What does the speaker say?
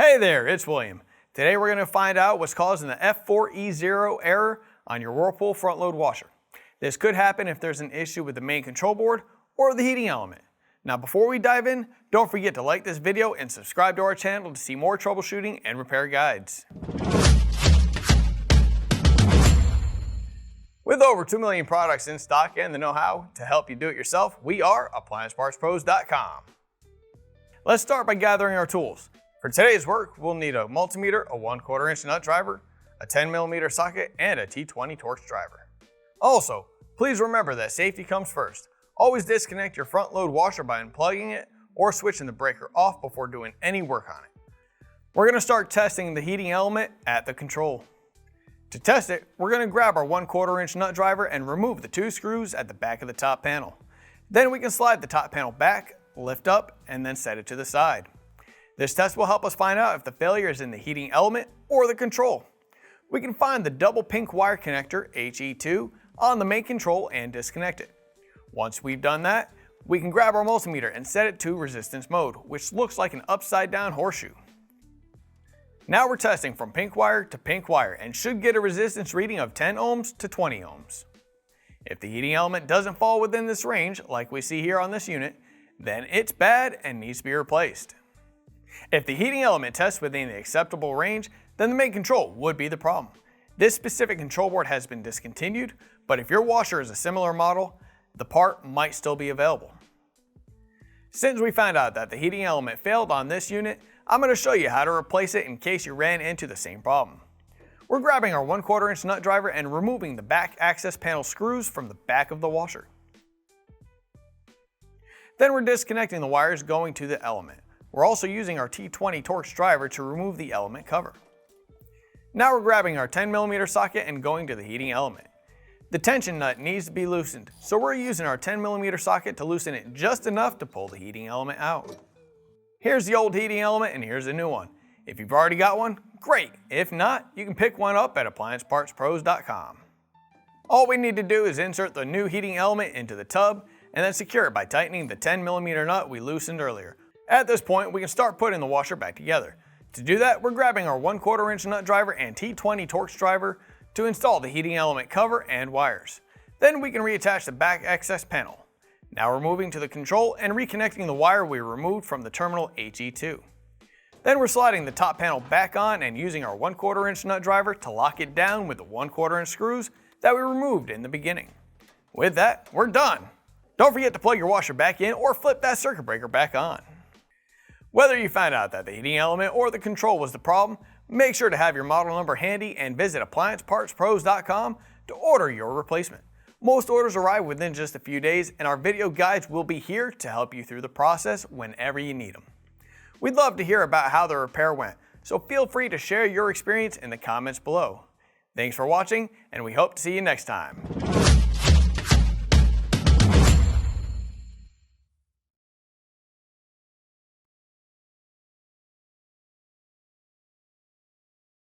Hey there, it's William. Today we're going to find out what's causing the F4E0 error on your Whirlpool front load washer. This could happen if there's an issue with the main control board or the heating element. Now before we dive in, don't forget to like this video and subscribe to our channel to see more troubleshooting and repair guides. With over 2 million products in stock and the know-how to help you do it yourself, we are AppliancePartsPros.com. Let's start by gathering our tools. For today's work, we'll need a multimeter, a 1/4 inch nut driver, a 10mm socket, and a T20 Torx driver. Also, please remember that safety comes first. Always disconnect your front load washer by unplugging it or switching the breaker off before doing any work on it. We're going to start testing the heating element at the control. To test it, we're going to grab our 1/4 inch nut driver and remove the 2 screws at the back of the top panel. Then we can slide the top panel back, lift up, and then set it to the side. This test will help us find out if the failure is in the heating element or the control. We can find the double pink wire connector, HE2, on the main control and disconnect it. Once we've done that, we can grab our multimeter and set it to resistance mode, which looks like an upside down horseshoe. Now we're testing from pink wire to pink wire and should get a resistance reading of 10 ohms to 20 ohms. If the heating element doesn't fall within this range, like we see here on this unit, then it's bad and needs to be replaced. If the heating element tests within the acceptable range, then the main control would be the problem. This specific control board has been discontinued, but if your washer is a similar model, the part might still be available. Since we found out that the heating element failed on this unit, I'm going to show you how to replace it in case you ran into the same problem. We're grabbing our 1/4 inch nut driver and removing the back access panel screws from the back of the washer. Then we're disconnecting the wires going to the element. We're also using our T20 Torx driver to remove the element cover. Now we're grabbing our 10mm socket and going to the heating element. The tension nut needs to be loosened, so we're using our 10mm socket to loosen it just enough to pull the heating element out. Here's the old heating element and here's the new one. If you've already got one, great. If not, you can pick one up at AppliancePartsPros.com. All we need to do is insert the new heating element into the tub and then secure it by tightening the 10mm nut we loosened earlier. At this point, we can start putting the washer back together. To do that, we're grabbing our 1/4 inch nut driver and T20 Torx driver to install the heating element cover and wires. Then we can reattach the back access panel. Now we're moving to the control and reconnecting the wire we removed from the terminal HE2. Then we're sliding the top panel back on and using our 1/4 inch nut driver to lock it down with the 1/4 inch screws that we removed in the beginning. With that, we're done. Don't forget to plug your washer back in or flip that circuit breaker back on. Whether you find out that the heating element or the control was the problem, make sure to have your model number handy and visit AppliancePartsPros.com to order your replacement. Most orders arrive within just a few days, and our video guides will be here to help you through the process whenever you need them. We'd love to hear about how the repair went, so feel free to share your experience in the comments below. Thanks for watching, and we hope to see you next time.